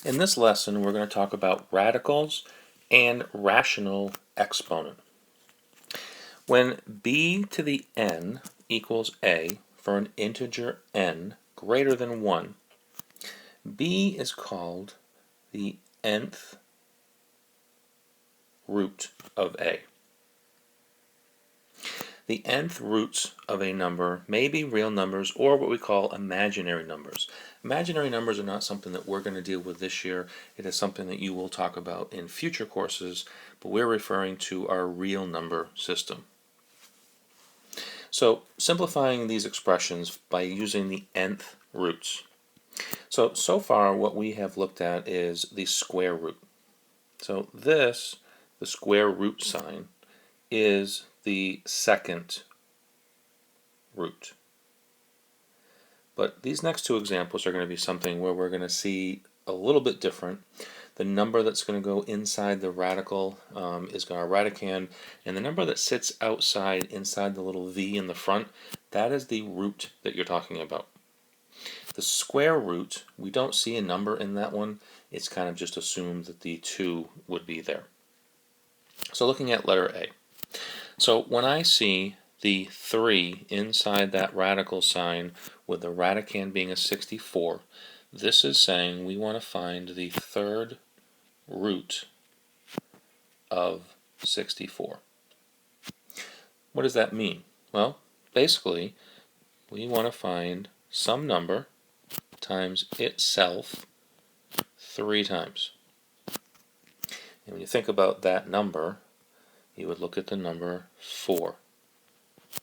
In this lesson, we're going to talk about radicals and rational exponent. When b to the n equals a for an integer n greater than 1, b is called the nth root of a. The nth roots of a number may be real numbers or what we call imaginary numbers. Imaginary numbers are not something that we're going to deal with this year. It is something that you will talk about in future courses, but we're referring to our real number system. So simplifying these expressions by using the nth roots. So far what we have looked at is the square root. So this, the square root sign, is the second root. But these next two examples are going to be something where we're going to see a little bit different. The number that's going to go inside the radical is our radicand, and the number that sits outside inside the little v in the front, that is the root that you're talking about. The square root, we don't see a number in that one. It's kind of just assumed that the 2 would be there. So looking at letter A. So when I see the 3 inside that radical sign with the radicand being a 64, this is saying we want to find the third root of 64. What does that mean? Well, basically, we want to find some number times itself 3 times. And when you think about that number, you would look at the number 4.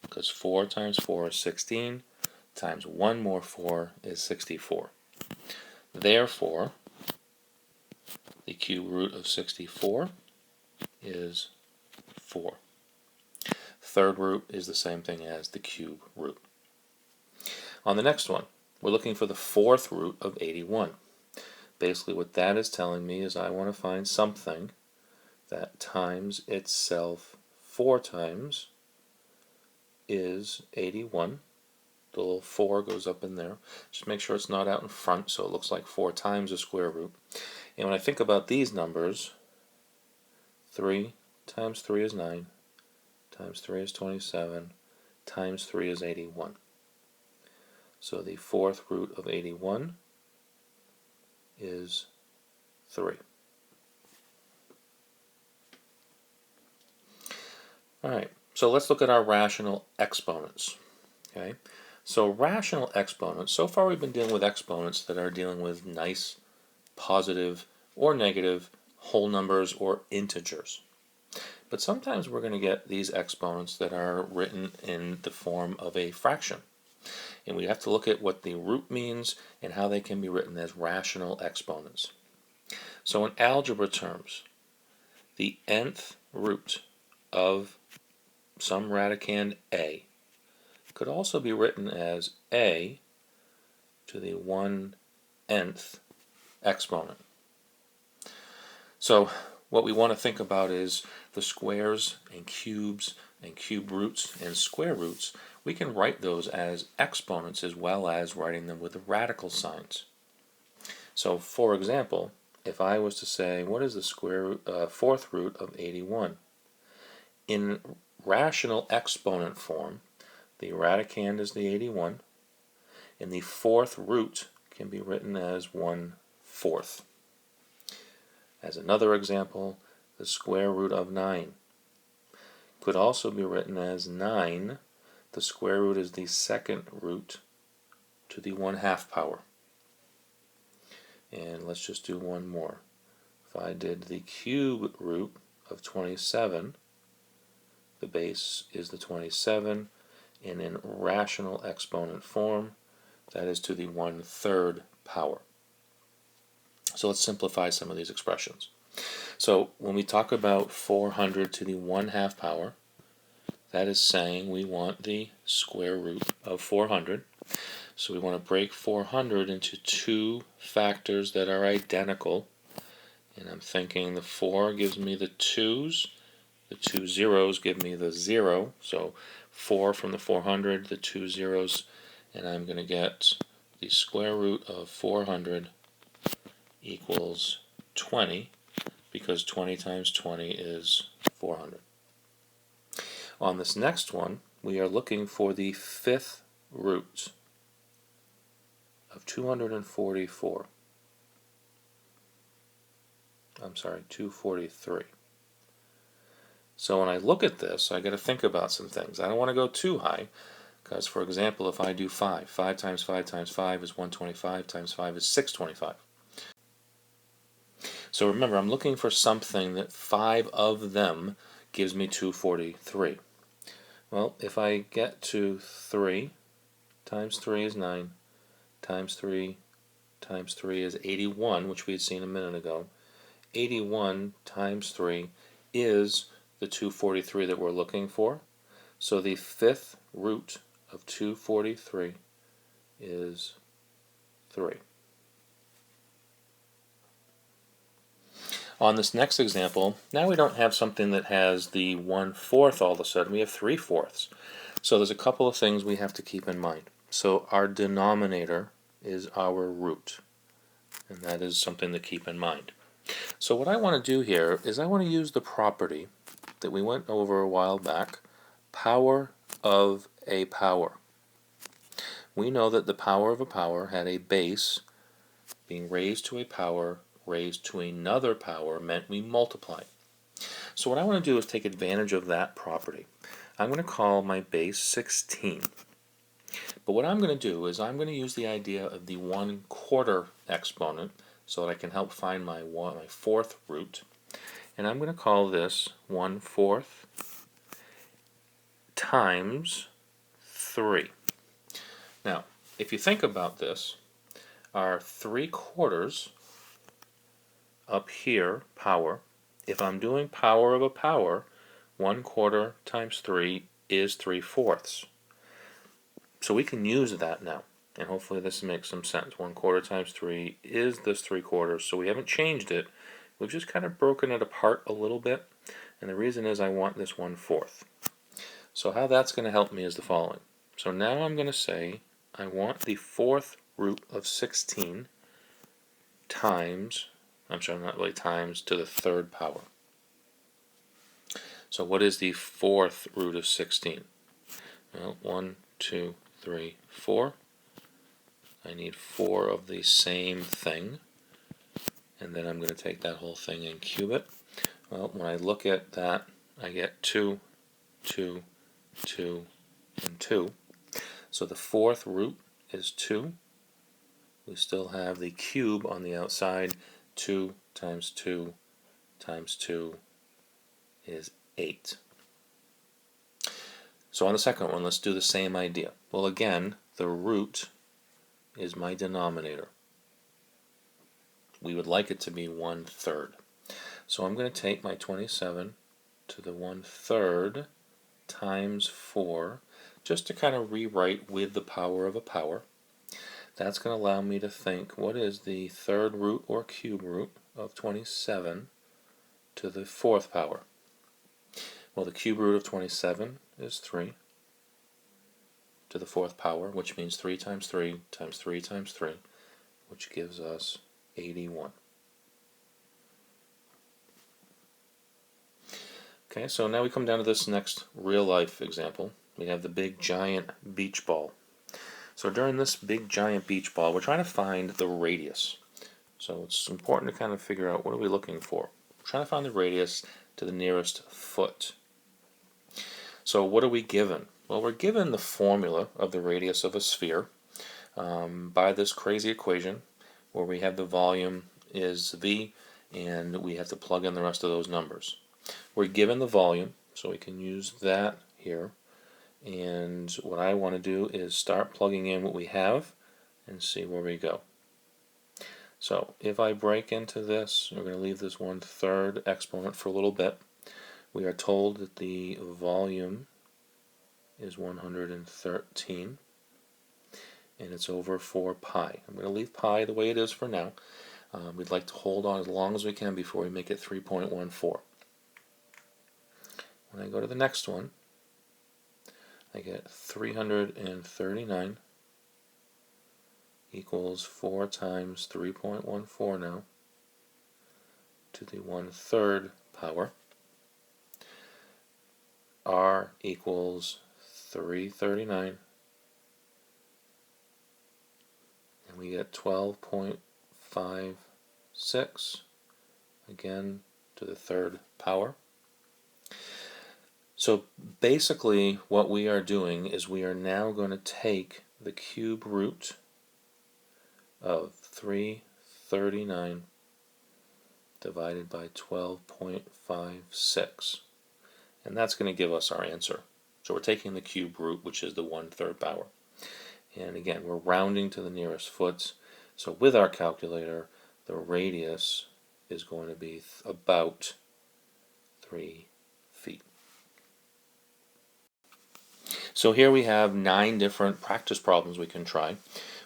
Because 4 times 4 is 16, times 1 more 4 is 64. Therefore, the cube root of 64 is 4. Third root is the same thing as the cube root. On the next one, we're looking for the fourth root of 81. Basically what that is telling me is I want to find something that times itself 4 times is 81. The little 4 goes up in there. Just make sure it's not out in front so it looks like 4 times the square root. And when I think about these numbers, 3 times 3 is 9, times 3 is 27, times 3 is 81. So the fourth root of 81 is 3. Alright, so let's look at our rational exponents. Okay, so rational exponents, so far we've been dealing with exponents that are dealing with nice, positive, or negative whole numbers or integers. But sometimes we're going to get these exponents that are written in the form of a fraction. And we have to look at what the root means and how they can be written as rational exponents. So in algebra terms, the nth root of some radicand a could also be written as a to the 1/nth exponent. So what we want to think about is the squares and cubes and cube roots and square roots. We can write those as exponents as well as writing them with the radical signs. So for example, if I was to say what is the fourth root of 81? In rational exponent form, the radicand is the 81, and the fourth root can be written as 1/4. As another example, the square root of 9 could also be written as 9. The square root is the second root to the 1/2 power. And let's just do one more. If I did the cube root of 27, the base is the 27, and in rational exponent form, that is to the 1/3 power. So let's simplify some of these expressions. So when we talk about 400 to the 1/2 power, that is saying we want the square root of 400. So we want to break 400 into 2 factors that are identical. And I'm thinking the 4 gives me the 2's, the 2 zeros give me the 0. So 4 from the 400, the 2 zeros, and I'm going to get the square root of 400 equals 20, because 20 times 20 is 400. On this next one, we are looking for the fifth root of 244. I'm sorry, 243. So when I look at this, I got to think about some things. I don't want to go too high, because, for example, if I do 5, 5 times 5 times 5 is 125, times 5 is 625. So remember, I'm looking for something that 5 of them gives me 243. Well, if I get to 3 times 3 is 9, times 3 times 3 is 81, which we had seen a minute ago. 81 times 3 is the 243 that we're looking for. So the fifth root of 243 is 3. On this next example, now we don't have something that has the 1/4 all of a sudden, we have 3/4. So there's a couple of things we have to keep in mind. So our denominator is our root, and that is something to keep in mind. So what I want to do here is I want to use the property that we went over a while back, power of a power. We know that the power of a power had a base being raised to a power raised to another power meant we multiply. So what I want to do is take advantage of that property. I'm going to call my base 16. But what I'm going to do is I'm going to use the idea of the 1/4 exponent so that I can help find my fourth root. And I'm going to call this 1/4 times 3. Now, if you think about this, our 3/4 up here, power, if I'm doing power of a power, 1/4 times 3 is 3/4. So we can use that now, and hopefully this makes some sense. 1/4 times 3 is this 3/4, so we haven't changed it. We've just kind of broken it apart a little bit, and the reason is I want this 1/4. So how that's going to help me is the following. So now I'm going to say I want the fourth root of 16 times, I'm sorry, not really times, to the third power. So what is the fourth root of 16? Well, 1, 2, 3, 4. I need 4 of the same thing, and then I'm going to take that whole thing and cube it. Well, when I look at that, I get 2, 2, 2, and 2. So the fourth root is 2. We still have the cube on the outside. 2 times 2 times 2 is 8. So on the second one, let's do the same idea. Well, again, the root is my denominator. We would like it to be 1/3. So I'm going to take my 27 to the 1/3 times 4, just to kind of rewrite with the power of a power. That's going to allow me to think, what is the third root or cube root of 27 to the fourth power? Well, the cube root of 27 is 3 to the fourth power, which means 3 times 3 times 3 times 3, which gives us 81. Okay, so now we come down to this next real-life example. We have the big giant beach ball. So during this big giant beach ball, we're trying to find the radius. So it's important to kind of figure out, what are we looking for? We're trying to find the radius to the nearest foot. So what are we given? Well, we're given the formula of the radius of a sphere by this crazy equation where we have the volume is V, and we have to plug in the rest of those numbers. We're given the volume, so we can use that here. And what I want to do is start plugging in what we have and see where we go. So if I break into this, we're going to leave this 1/3 exponent for a little bit. We are told that the volume is 113, and it's over 4 pi. I'm going to leave pi the way it is for now. We'd like to hold on as long as we can before we make it 3.14. When I go to the next one, I get 339 equals 4 times 3.14 now to the 1/3 power. R equals 339, and we get 12.56 again to the 3rd power. So basically what we are doing is we are now going to take the cube root of 339 divided by 12.56, and that's going to give us our answer. So we're taking the cube root, which is the 1/3 power. And again, we're rounding to the nearest foots. So with our calculator, the radius is going to be about 3 feet. So here we have 9 different practice problems we can try.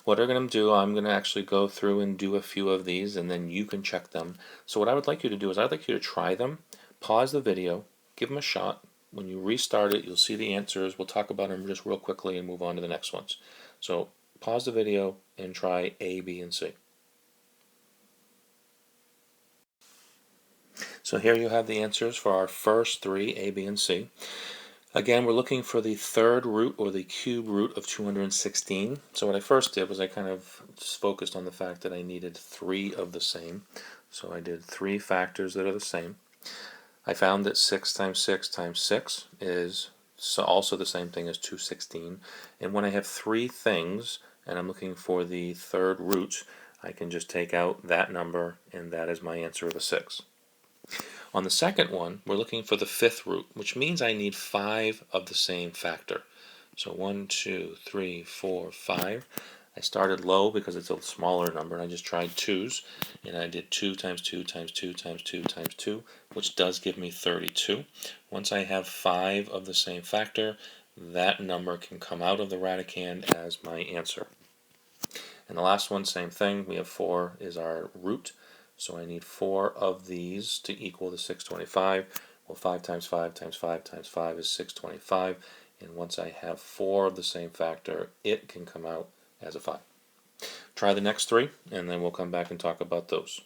What I'm going to do, I'm going to actually go through and do a few of these, and then you can check them. So what I would like you to do is I'd like you to try them, pause the video, give them a shot. When you restart it, you'll see the answers. We'll talk about them just real quickly and move on to the next ones. So pause the video and try A, B, and C. So here you have the answers for our first 3, A, B, and C. Again, we're looking for the 3rd root, or the cube root, of 216. So what I first did was I kind of just focused on the fact that I needed 3 of the same. So I did 3 factors that are the same. I found that 6 times 6 times 6 is also the same thing as 216. And when I have 3 things and I'm looking for the 3rd root, I can just take out that number, and that is my answer of a 6. On the second one, we're looking for the 5th root, which means I need 5 of the same factor. So 1, 2, 3, 4, 5. I started low because it's a smaller number, and I just tried 2's, and I did 2 times 2 times 2 times 2 times 2, which does give me 32. Once I have 5 of the same factor, that number can come out of the radicand as my answer. And the last one, same thing. We have 4 is our root. So I need 4 of these to equal the 625. Well, 5 times 5 times 5 times 5 is 625. And once I have 4 of the same factor, it can come out as a 5. Try the next 3, and then we'll come back and talk about those.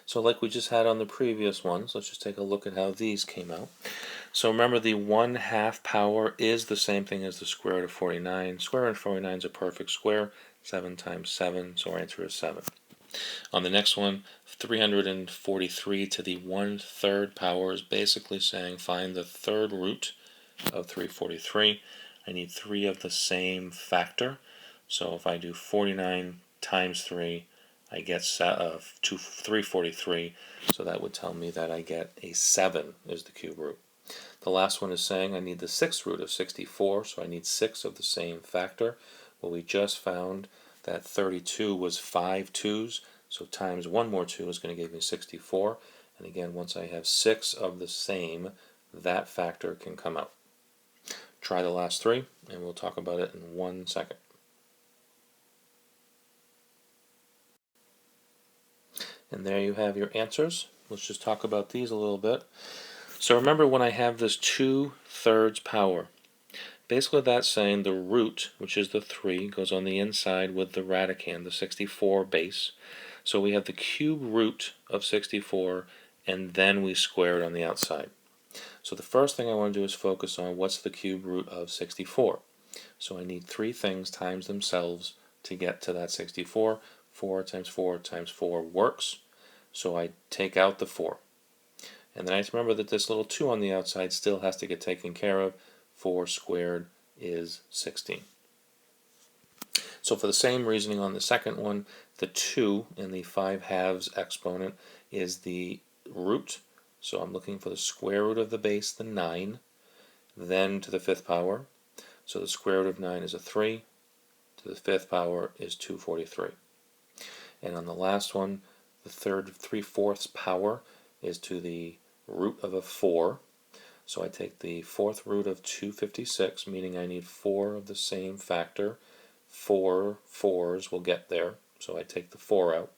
So like we just had on the previous ones, let's just take a look at how these came out. So remember, the 1/2 power is the same thing as the square root of 49. Square root of 49 is a perfect square. 7 times 7, so our answer is 7. On the next one, 343 to the 1/3 power is basically saying find the 3rd root of 343. I need 3 of the same factor. So if I do 49 times 3, I get 343. So that would tell me that I get a 7 is the cube root. The last one is saying I need the 6th root of 64, so I need 6 of the same factor. Well, we just found that 32 was 5 2's, so times 1 more 2 is going to give me 64. And again, once I have 6 of the same, that factor can come out. Try the last 3, and we'll talk about it in 1 second. And there you have your answers. Let's just talk about these a little bit. So remember, when I have this 2/3 power, basically that's saying the root, which is the 3, goes on the inside with the radicand, the 64 base. So we have the cube root of 64, and then we square it on the outside. So the first thing I want to do is focus on what's the cube root of 64. So I need 3 things times themselves to get to that 64. 4 times 4 times 4 works. So I take out the 4. And then I have to remember that this little 2 on the outside still has to get taken care of. 4 squared is 16. So for the same reasoning on the second one, the 2 in the 5/2 exponent is the root. So I'm looking for the square root of the base, the 9, then to the 5th power. So the square root of 9 is a 3. To the 5th power is 243. And on the last one, the 3/4 power is to the root of a 4. So I take the 4th root of 256, meaning I need 4 of the same factor. 4 4's will get there, so I take the 4 out.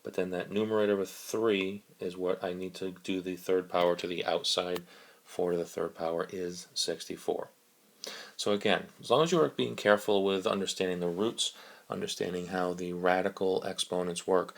But then that numerator of a 3 is what I need to do the 3rd power to the outside. 4 to the 3rd power is 64. So again, as long as you are being careful with understanding the roots, understanding how the radical exponents work,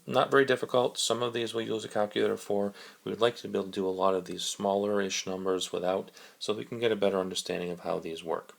not very difficult. Some of these we'll use a calculator for. We would like to be able to do a lot of these smaller-ish numbers without, so we can get a better understanding of how these work.